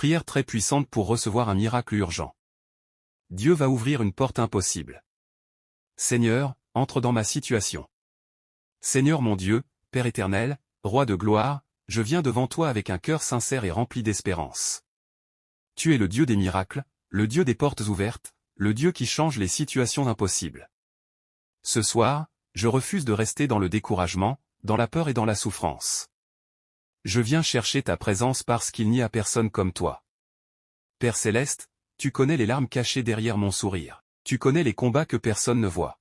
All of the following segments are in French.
prière très puissante pour recevoir un miracle urgent. Dieu va ouvrir une porte impossible. Seigneur, entre dans ma situation. Seigneur mon Dieu, Père éternel, Roi de gloire, je viens devant toi avec un cœur sincère et rempli d'espérance. Tu es le Dieu des miracles, le Dieu des portes ouvertes, le Dieu qui change les situations impossibles. Ce soir, je refuse de rester dans le découragement, dans la peur et dans la souffrance. Je viens chercher ta présence parce qu'il n'y a personne comme toi. Père céleste, tu connais les larmes cachées derrière mon sourire. Tu connais les combats que personne ne voit.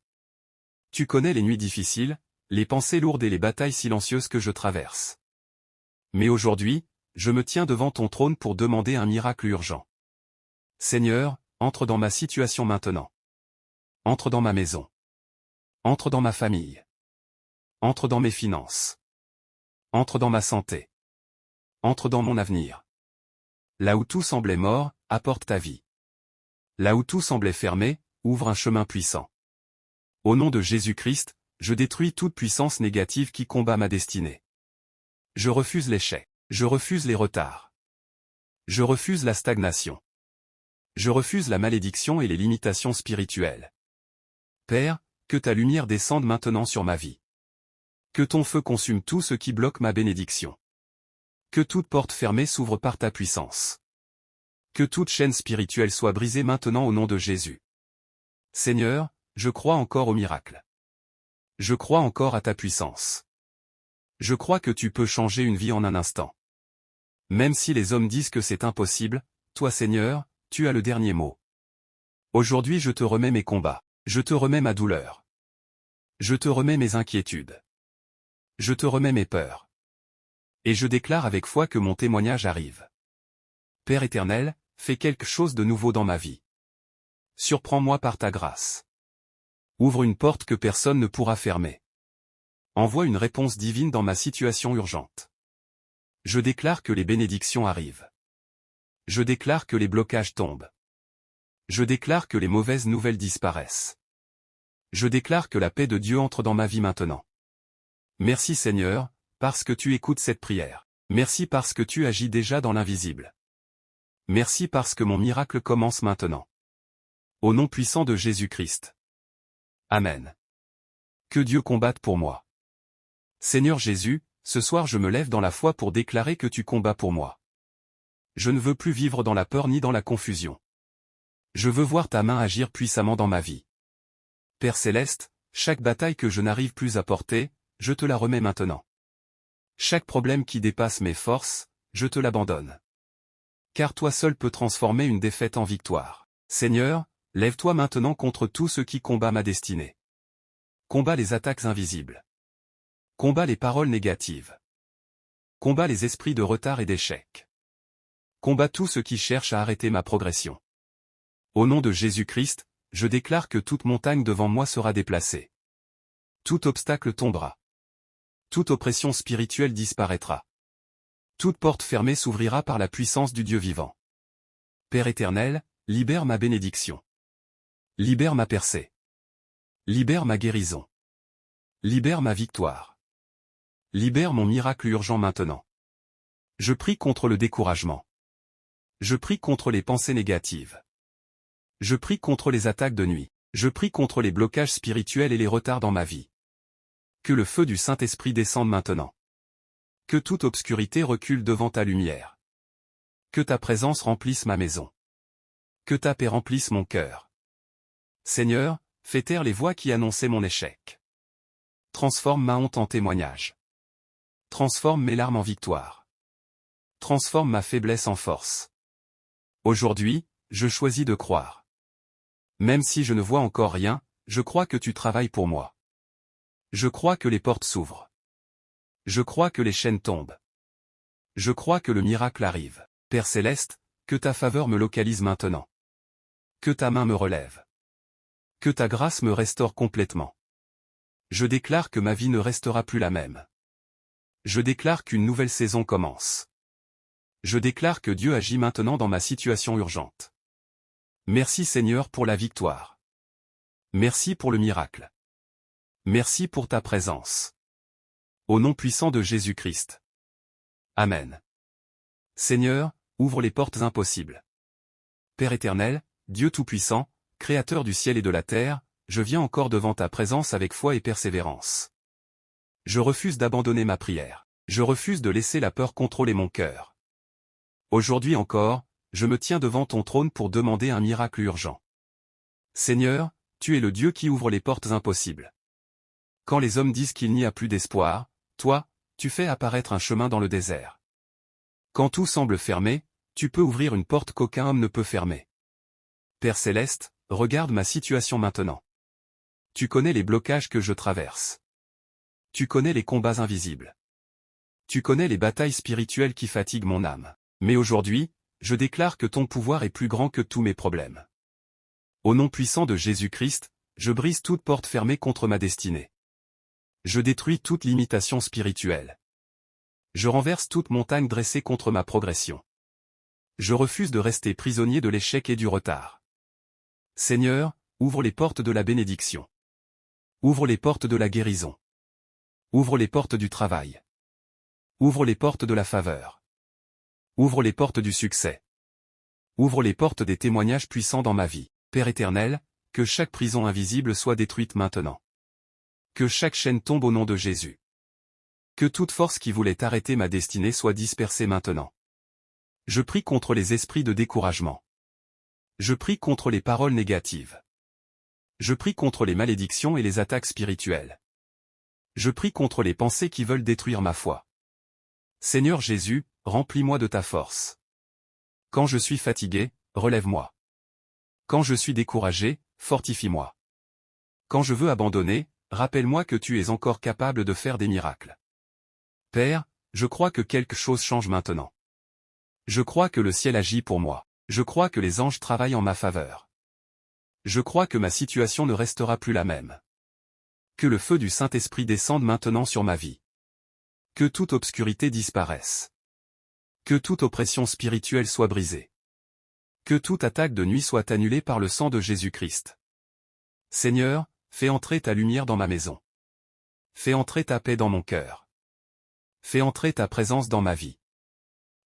Tu connais les nuits difficiles, les pensées lourdes et les batailles silencieuses que je traverse. Mais aujourd'hui, je me tiens devant ton trône pour demander un miracle urgent. Seigneur, entre dans ma situation maintenant. Entre dans ma maison. Entre dans ma famille. Entre dans mes finances. Entre dans ma santé. Entre dans mon avenir. Là où tout semblait mort, apporte ta vie. Là où tout semblait fermé, ouvre un chemin puissant. Au nom de Jésus-Christ, je détruis toute puissance négative qui combat ma destinée. Je refuse l'échec. Je refuse les retards. Je refuse la stagnation. Je refuse la malédiction et les limitations spirituelles. Père, que ta lumière descende maintenant sur ma vie. Que ton feu consume tout ce qui bloque ma bénédiction. Que toute porte fermée s'ouvre par ta puissance. Que toute chaîne spirituelle soit brisée maintenant au nom de Jésus. Seigneur, je crois encore au miracle. Je crois encore à ta puissance. Je crois que tu peux changer une vie en un instant. Même si les hommes disent que c'est impossible, toi Seigneur, tu as le dernier mot. Aujourd'hui je te remets mes combats. Je te remets ma douleur. Je te remets mes inquiétudes. Je te remets mes peurs. Et je déclare avec foi que mon témoignage arrive. Père éternel, fais quelque chose de nouveau dans ma vie. Surprends-moi par ta grâce. Ouvre une porte que personne ne pourra fermer. Envoie une réponse divine dans ma situation urgente. Je déclare que les bénédictions arrivent. Je déclare que les blocages tombent. Je déclare que les mauvaises nouvelles disparaissent. Je déclare que la paix de Dieu entre dans ma vie maintenant. Merci Seigneur, parce que tu écoutes cette prière. Merci parce que tu agis déjà dans l'invisible. Merci parce que mon miracle commence maintenant. Au nom puissant de Jésus-Christ. Amen. Que Dieu combatte pour moi. Seigneur Jésus, ce soir je me lève dans la foi pour déclarer que tu combats pour moi. Je ne veux plus vivre dans la peur ni dans la confusion. Je veux voir ta main agir puissamment dans ma vie. Père céleste, chaque bataille que je n'arrive plus à porter, je te la remets maintenant. Chaque problème qui dépasse mes forces, je te l'abandonne. Car toi seul peux transformer une défaite en victoire. Seigneur, lève-toi maintenant contre tout ce qui combat ma destinée. Combat les attaques invisibles. Combat les paroles négatives. Combat les esprits de retard et d'échec. Combat tout ce qui cherche à arrêter ma progression. Au nom de Jésus-Christ, je déclare que toute montagne devant moi sera déplacée. Tout obstacle tombera. Toute oppression spirituelle disparaîtra. Toute porte fermée s'ouvrira par la puissance du Dieu vivant. Père éternel, libère ma bénédiction. Libère ma percée. Libère ma guérison. Libère ma victoire. Libère mon miracle urgent maintenant. Je prie contre le découragement. Je prie contre les pensées négatives. Je prie contre les attaques de nuit. Je prie contre les blocages spirituels et les retards dans ma vie. Que le feu du Saint-Esprit descende maintenant. Que toute obscurité recule devant ta lumière. Que ta présence remplisse ma maison. Que ta paix remplisse mon cœur. Seigneur, fais taire les voix qui annonçaient mon échec. Transforme ma honte en témoignage. Transforme mes larmes en victoire. Transforme ma faiblesse en force. Aujourd'hui, je choisis de croire. Même si je ne vois encore rien, je crois que tu travailles pour moi. Je crois que les portes s'ouvrent. Je crois que les chaînes tombent. Je crois que le miracle arrive. Père céleste, que ta faveur me localise maintenant. Que ta main me relève. Que ta grâce me restaure complètement. Je déclare que ma vie ne restera plus la même. Je déclare qu'une nouvelle saison commence. Je déclare que Dieu agit maintenant dans ma situation urgente. Merci Seigneur pour la victoire. Merci pour le miracle. Merci pour ta présence. Au nom puissant de Jésus-Christ. Amen. Seigneur, ouvre les portes impossibles. Père éternel, Dieu Tout-Puissant, Créateur du ciel et de la terre, je viens encore devant ta présence avec foi et persévérance. Je refuse d'abandonner ma prière. Je refuse de laisser la peur contrôler mon cœur. Aujourd'hui encore, je me tiens devant ton trône pour demander un miracle urgent. Seigneur, tu es le Dieu qui ouvre les portes impossibles. Quand les hommes disent qu'il n'y a plus d'espoir, toi, tu fais apparaître un chemin dans le désert. Quand tout semble fermé, tu peux ouvrir une porte qu'aucun homme ne peut fermer. Père céleste, regarde ma situation maintenant. Tu connais les blocages que je traverse. Tu connais les combats invisibles. Tu connais les batailles spirituelles qui fatiguent mon âme. Mais aujourd'hui, je déclare que ton pouvoir est plus grand que tous mes problèmes. Au nom puissant de Jésus-Christ, je brise toute porte fermée contre ma destinée. Je détruis toute limitation spirituelle. Je renverse toute montagne dressée contre ma progression. Je refuse de rester prisonnier de l'échec et du retard. Seigneur, ouvre les portes de la bénédiction. Ouvre les portes de la guérison. Ouvre les portes du travail. Ouvre les portes de la faveur. Ouvre les portes du succès. Ouvre les portes des témoignages puissants dans ma vie. Père éternel, que chaque prison invisible soit détruite maintenant. Que chaque chaîne tombe au nom de Jésus. Que toute force qui voulait arrêter ma destinée soit dispersée maintenant. Je prie contre les esprits de découragement. Je prie contre les paroles négatives. Je prie contre les malédictions et les attaques spirituelles. Je prie contre les pensées qui veulent détruire ma foi. Seigneur Jésus, remplis-moi de ta force. Quand je suis fatigué, relève-moi. Quand je suis découragé, fortifie-moi. Quand je veux abandonner, rappelle-moi que tu es encore capable de faire des miracles. Père, je crois que quelque chose change maintenant. Je crois que le ciel agit pour moi. Je crois que les anges travaillent en ma faveur. Je crois que ma situation ne restera plus la même. Que le feu du Saint-Esprit descende maintenant sur ma vie. Que toute obscurité disparaisse. Que toute oppression spirituelle soit brisée. Que toute attaque de nuit soit annulée par le sang de Jésus-Christ. Seigneur, fais entrer ta lumière dans ma maison. Fais entrer ta paix dans mon cœur. Fais entrer ta présence dans ma vie.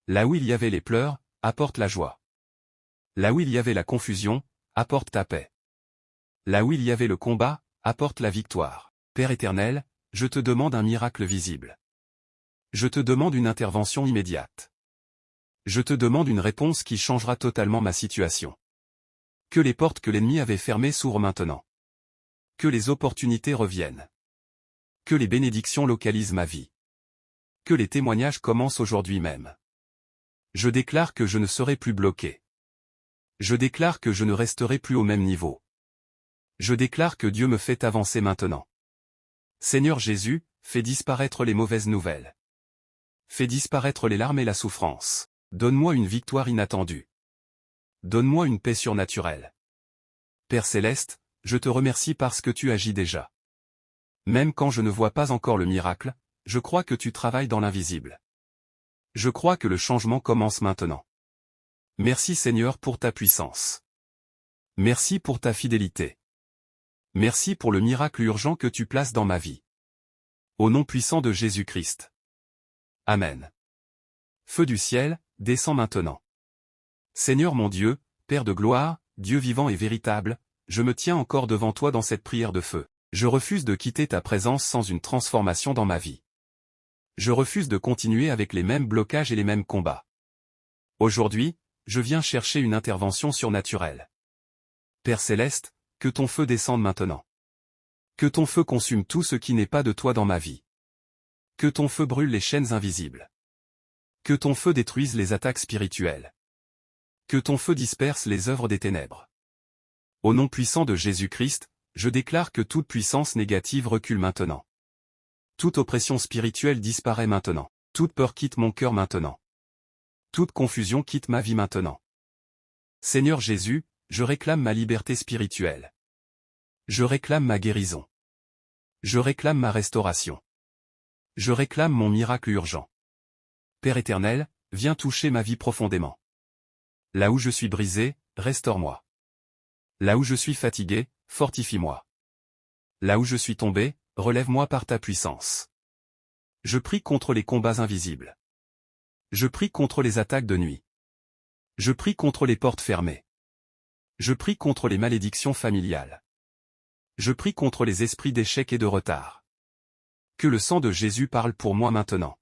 Là où il y avait les pleurs, apporte la joie. Là où il y avait la confusion, apporte ta paix. Là où il y avait le combat, apporte la victoire. Père éternel, je te demande un miracle visible. Je te demande une intervention immédiate. Je te demande une réponse qui changera totalement ma situation. Que les portes que l'ennemi avait fermées s'ouvrent maintenant. Que les opportunités reviennent. Que les bénédictions localisent ma vie. Que les témoignages commencent aujourd'hui même. Je déclare que je ne serai plus bloqué. Je déclare que je ne resterai plus au même niveau. Je déclare que Dieu me fait avancer maintenant. Seigneur Jésus, fais disparaître les mauvaises nouvelles. Fais disparaître les larmes et la souffrance. Donne-moi une victoire inattendue. Donne-moi une paix surnaturelle. Père céleste, je te remercie parce que tu agis déjà. Même quand je ne vois pas encore le miracle, je crois que tu travailles dans l'invisible. Je crois que le changement commence maintenant. Merci Seigneur pour ta puissance. Merci pour ta fidélité. Merci pour le miracle urgent que tu places dans ma vie. Au nom puissant de Jésus-Christ. Amen. Feu du ciel, descends maintenant. Seigneur mon Dieu, Père de gloire, Dieu vivant et véritable, je me tiens encore devant toi dans cette prière de feu. Je refuse de quitter ta présence sans une transformation dans ma vie. Je refuse de continuer avec les mêmes blocages et les mêmes combats. Aujourd'hui, je viens chercher une intervention surnaturelle. Père céleste, que ton feu descende maintenant. Que ton feu consume tout ce qui n'est pas de toi dans ma vie. Que ton feu brûle les chaînes invisibles. Que ton feu détruise les attaques spirituelles. Que ton feu disperse les œuvres des ténèbres. Au nom puissant de Jésus-Christ, je déclare que toute puissance négative recule maintenant. Toute oppression spirituelle disparaît maintenant. Toute peur quitte mon cœur maintenant. Toute confusion quitte ma vie maintenant. Seigneur Jésus, je réclame ma liberté spirituelle. Je réclame ma guérison. Je réclame ma restauration. Je réclame mon miracle urgent. Père éternel, viens toucher ma vie profondément. Là où je suis brisé, restaure-moi. Là où je suis fatigué, fortifie-moi. Là où je suis tombé, relève-moi par ta puissance. Je prie contre les combats invisibles. Je prie contre les attaques de nuit. Je prie contre les portes fermées. Je prie contre les malédictions familiales. Je prie contre les esprits d'échec et de retard. Que le sang de Jésus parle pour moi maintenant.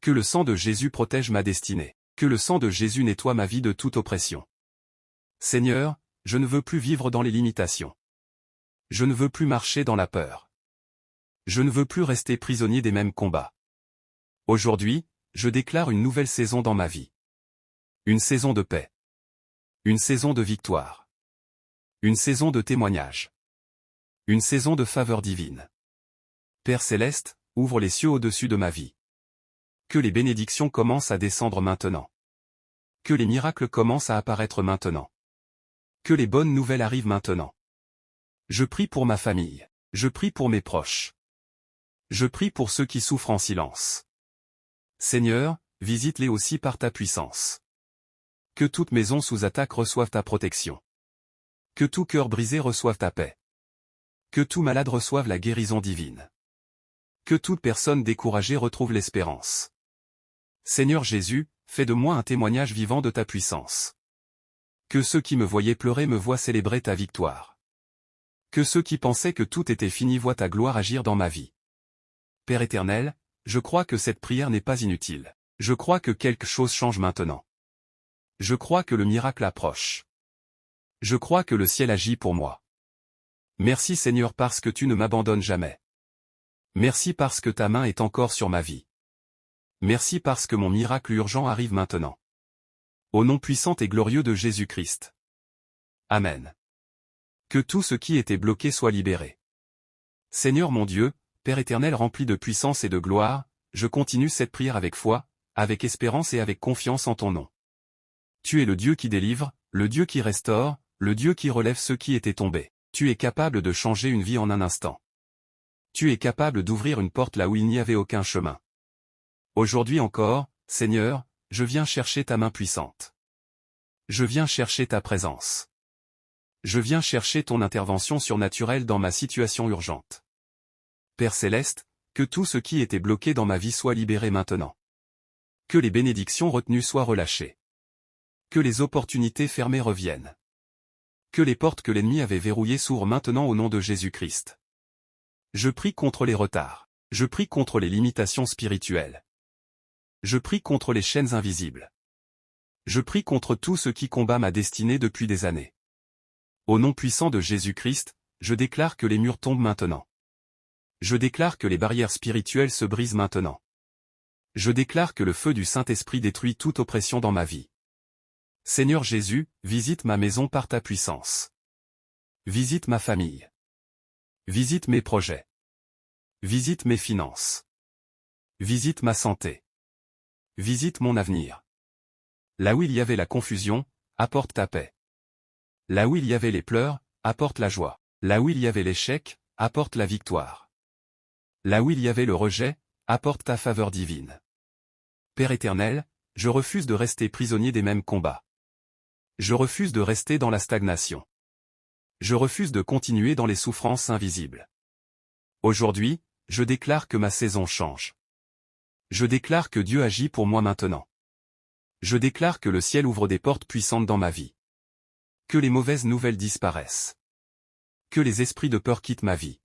Que le sang de Jésus protège ma destinée. Que le sang de Jésus nettoie ma vie de toute oppression. Seigneur, je ne veux plus vivre dans les limitations. Je ne veux plus marcher dans la peur. Je ne veux plus rester prisonnier des mêmes combats. Aujourd'hui, je déclare une nouvelle saison dans ma vie. Une saison de paix. Une saison de victoire. Une saison de témoignage. Une saison de faveur divine. Père céleste, ouvre les cieux au-dessus de ma vie. Que les bénédictions commencent à descendre maintenant. Que les miracles commencent à apparaître maintenant. Que les bonnes nouvelles arrivent maintenant. Je prie pour ma famille. Je prie pour mes proches. Je prie pour ceux qui souffrent en silence. Seigneur, visite-les aussi par ta puissance. Que toute maison sous attaque reçoive ta protection. Que tout cœur brisé reçoive ta paix. Que tout malade reçoive la guérison divine. Que toute personne découragée retrouve l'espérance. Seigneur Jésus, fais de moi un témoignage vivant de ta puissance. Que ceux qui me voyaient pleurer me voient célébrer ta victoire. Que ceux qui pensaient que tout était fini voient ta gloire agir dans ma vie. Père éternel, je crois que cette prière n'est pas inutile. Je crois que quelque chose change maintenant. Je crois que le miracle approche. Je crois que le ciel agit pour moi. Merci Seigneur parce que tu ne m'abandonnes jamais. Merci parce que ta main est encore sur ma vie. Merci parce que mon miracle urgent arrive maintenant. Au nom puissant et glorieux de Jésus-Christ. Amen. Que tout ce qui était bloqué soit libéré. Seigneur mon Dieu, Père éternel rempli de puissance et de gloire, je continue cette prière avec foi, avec espérance et avec confiance en ton nom. Tu es le Dieu qui délivre, le Dieu qui restaure, le Dieu qui relève ceux qui étaient tombés. Tu es capable de changer une vie en un instant. Tu es capable d'ouvrir une porte là où il n'y avait aucun chemin. Aujourd'hui encore, Seigneur, je viens chercher ta main puissante. Je viens chercher ta présence. Je viens chercher ton intervention surnaturelle dans ma situation urgente. Père céleste, que tout ce qui était bloqué dans ma vie soit libéré maintenant. Que les bénédictions retenues soient relâchées. Que les opportunités fermées reviennent. Que les portes que l'ennemi avait verrouillées s'ouvrent maintenant au nom de Jésus-Christ. Je prie contre les retards. Je prie contre les limitations spirituelles. Je prie contre les chaînes invisibles. Je prie contre tout ce qui combat ma destinée depuis des années. Au nom puissant de Jésus-Christ, je déclare que les murs tombent maintenant. Je déclare que les barrières spirituelles se brisent maintenant. Je déclare que le feu du Saint-Esprit détruit toute oppression dans ma vie. Seigneur Jésus, visite ma maison par ta puissance. Visite ma famille. Visite mes projets. Visite mes finances. Visite ma santé. Visite mon avenir. Là où il y avait la confusion, apporte ta paix. Là où il y avait les pleurs, apporte la joie. Là où il y avait l'échec, apporte la victoire. Là où il y avait le rejet, apporte ta faveur divine. Père éternel, je refuse de rester prisonnier des mêmes combats. Je refuse de rester dans la stagnation. Je refuse de continuer dans les souffrances invisibles. Aujourd'hui, je déclare que ma saison change. Je déclare que Dieu agit pour moi maintenant. Je déclare que le ciel ouvre des portes puissantes dans ma vie. Que les mauvaises nouvelles disparaissent. Que les esprits de peur quittent ma vie.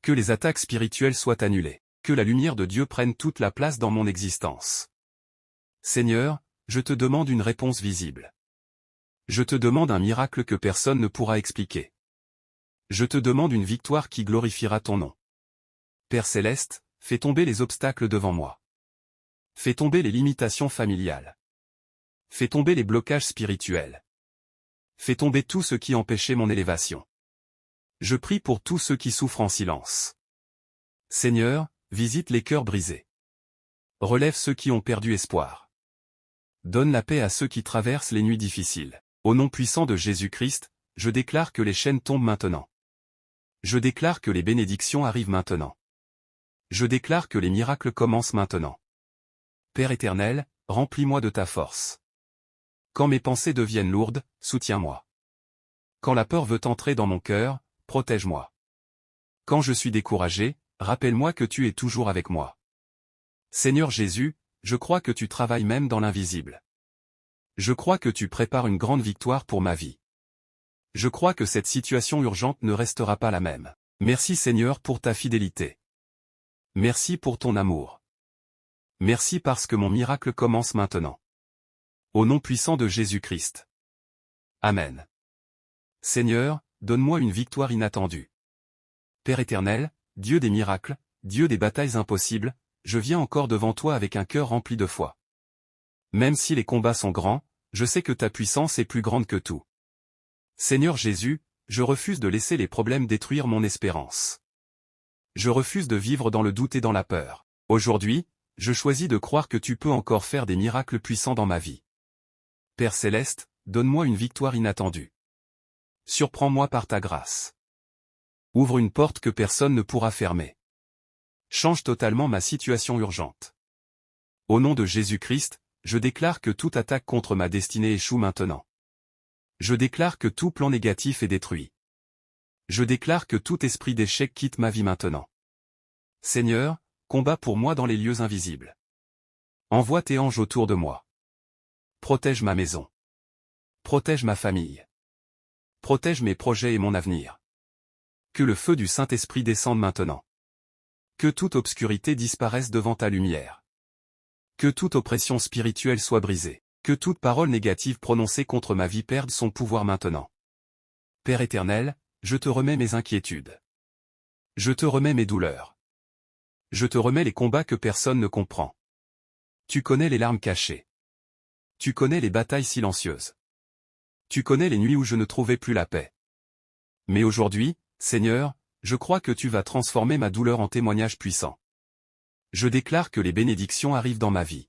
Que les attaques spirituelles soient annulées. Que la lumière de Dieu prenne toute la place dans mon existence. Seigneur, je te demande une réponse visible. Je te demande un miracle que personne ne pourra expliquer. Je te demande une victoire qui glorifiera ton nom. Père céleste, fais tomber les obstacles devant moi. Fais tomber les limitations familiales. Fais tomber les blocages spirituels. Fais tomber tout ce qui empêchait mon élévation. Je prie pour tous ceux qui souffrent en silence. Seigneur, visite les cœurs brisés. Relève ceux qui ont perdu espoir. Donne la paix à ceux qui traversent les nuits difficiles. Au nom puissant de Jésus-Christ, je déclare que les chaînes tombent maintenant. Je déclare que les bénédictions arrivent maintenant. Je déclare que les miracles commencent maintenant. Père éternel, remplis-moi de ta force. Quand mes pensées deviennent lourdes, soutiens-moi. Quand la peur veut entrer dans mon cœur, protège-moi. Quand je suis découragé, rappelle-moi que tu es toujours avec moi. Seigneur Jésus, je crois que tu travailles même dans l'invisible. Je crois que tu prépares une grande victoire pour ma vie. Je crois que cette situation urgente ne restera pas la même. Merci Seigneur pour ta fidélité. Merci pour ton amour. Merci parce que mon miracle commence maintenant. Au nom puissant de Jésus-Christ. Amen. Seigneur, donne-moi une victoire inattendue. Père éternel, Dieu des miracles, Dieu des batailles impossibles, je viens encore devant toi avec un cœur rempli de foi. Même si les combats sont grands, je sais que ta puissance est plus grande que tout. Seigneur Jésus, je refuse de laisser les problèmes détruire mon espérance. Je refuse de vivre dans le doute et dans la peur. Aujourd'hui, je choisis de croire que tu peux encore faire des miracles puissants dans ma vie. Père céleste, donne-moi une victoire inattendue. Surprends-moi par ta grâce. Ouvre une porte que personne ne pourra fermer. Change totalement ma situation urgente. Au nom de Jésus-Christ, je déclare que toute attaque contre ma destinée échoue maintenant. Je déclare que tout plan négatif est détruit. Je déclare que tout esprit d'échec quitte ma vie maintenant. Seigneur, combat pour moi dans les lieux invisibles. Envoie tes anges autour de moi. Protège ma maison. Protège ma famille. Protège mes projets et mon avenir. Que le feu du Saint-Esprit descende maintenant. Que toute obscurité disparaisse devant ta lumière. Que toute oppression spirituelle soit brisée. Que toute parole négative prononcée contre ma vie perde son pouvoir maintenant. Père éternel, je te remets mes inquiétudes. Je te remets mes douleurs. Je te remets les combats que personne ne comprend. Tu connais les larmes cachées. Tu connais les batailles silencieuses. Tu connais les nuits où je ne trouvais plus la paix. Mais aujourd'hui, Seigneur, je crois que tu vas transformer ma douleur en témoignage puissant. Je déclare que les bénédictions arrivent dans ma vie.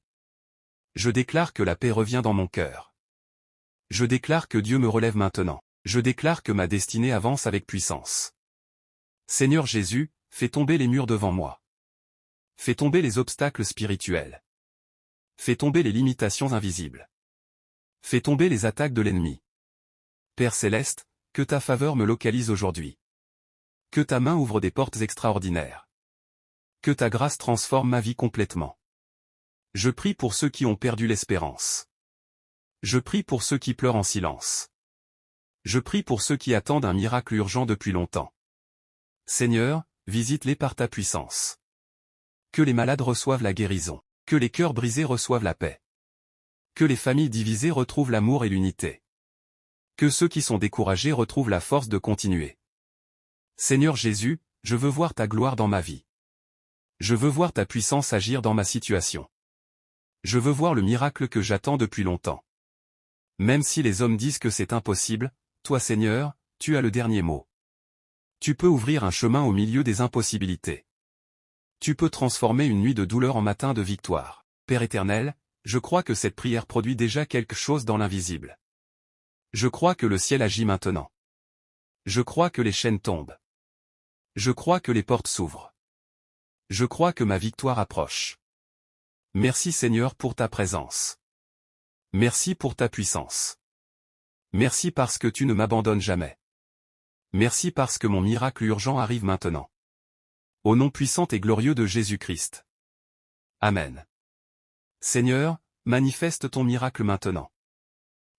Je déclare que la paix revient dans mon cœur. Je déclare que Dieu me relève maintenant. Je déclare que ma destinée avance avec puissance. Seigneur Jésus, fais tomber les murs devant moi. Fais tomber les obstacles spirituels. Fais tomber les limitations invisibles. Fais tomber les attaques de l'ennemi. Père céleste, que ta faveur me localise aujourd'hui. Que ta main ouvre des portes extraordinaires. Que ta grâce transforme ma vie complètement. Je prie pour ceux qui ont perdu l'espérance. Je prie pour ceux qui pleurent en silence. Je prie pour ceux qui attendent un miracle urgent depuis longtemps. Seigneur, visite-les par ta puissance. Que les malades reçoivent la guérison. Que les cœurs brisés reçoivent la paix. Que les familles divisées retrouvent l'amour et l'unité. Que ceux qui sont découragés retrouvent la force de continuer. Seigneur Jésus, je veux voir ta gloire dans ma vie. Je veux voir ta puissance agir dans ma situation. Je veux voir le miracle que j'attends depuis longtemps. Même si les hommes disent que c'est impossible, toi Seigneur, tu as le dernier mot. Tu peux ouvrir un chemin au milieu des impossibilités. Tu peux transformer une nuit de douleur en matin de victoire. Père éternel, je crois que cette prière produit déjà quelque chose dans l'invisible. Je crois que le ciel agit maintenant. Je crois que les chaînes tombent. Je crois que les portes s'ouvrent. Je crois que ma victoire approche. Merci Seigneur pour ta présence. Merci pour ta puissance. Merci parce que tu ne m'abandonnes jamais. Merci parce que mon miracle urgent arrive maintenant. Au nom puissant et glorieux de Jésus-Christ. Amen. Seigneur, manifeste ton miracle maintenant.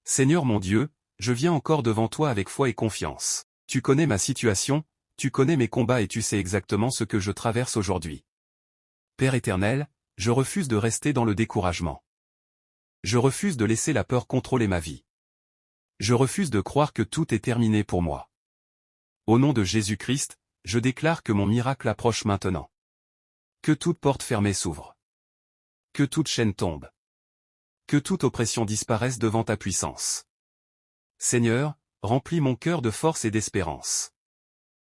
Seigneur mon Dieu, je viens encore devant toi avec foi et confiance. Tu connais ma situation, tu connais mes combats et tu sais exactement ce que je traverse aujourd'hui. Père éternel, je refuse de rester dans le découragement. Je refuse de laisser la peur contrôler ma vie. Je refuse de croire que tout est terminé pour moi. Au nom de Jésus-Christ, je déclare que mon miracle approche maintenant. Que toute porte fermée s'ouvre. Que toute chaîne tombe. Que toute oppression disparaisse devant ta puissance. Seigneur, remplis mon cœur de force et d'espérance.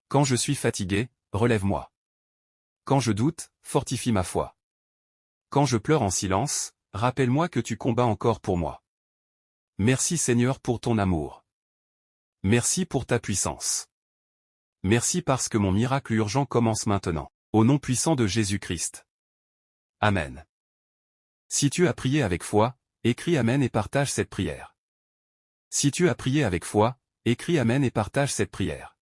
Quand je suis fatigué, relève-moi. Quand je doute, fortifie ma foi. Quand je pleure en silence, rappelle-moi que tu combats encore pour moi. Merci Seigneur pour ton amour. Merci pour ta puissance. Merci parce que mon miracle urgent commence maintenant. Au nom puissant de Jésus-Christ. Amen. Si tu as prié avec foi, écris Amen et partage cette prière. Si tu as prié avec foi, écris Amen et partage cette prière.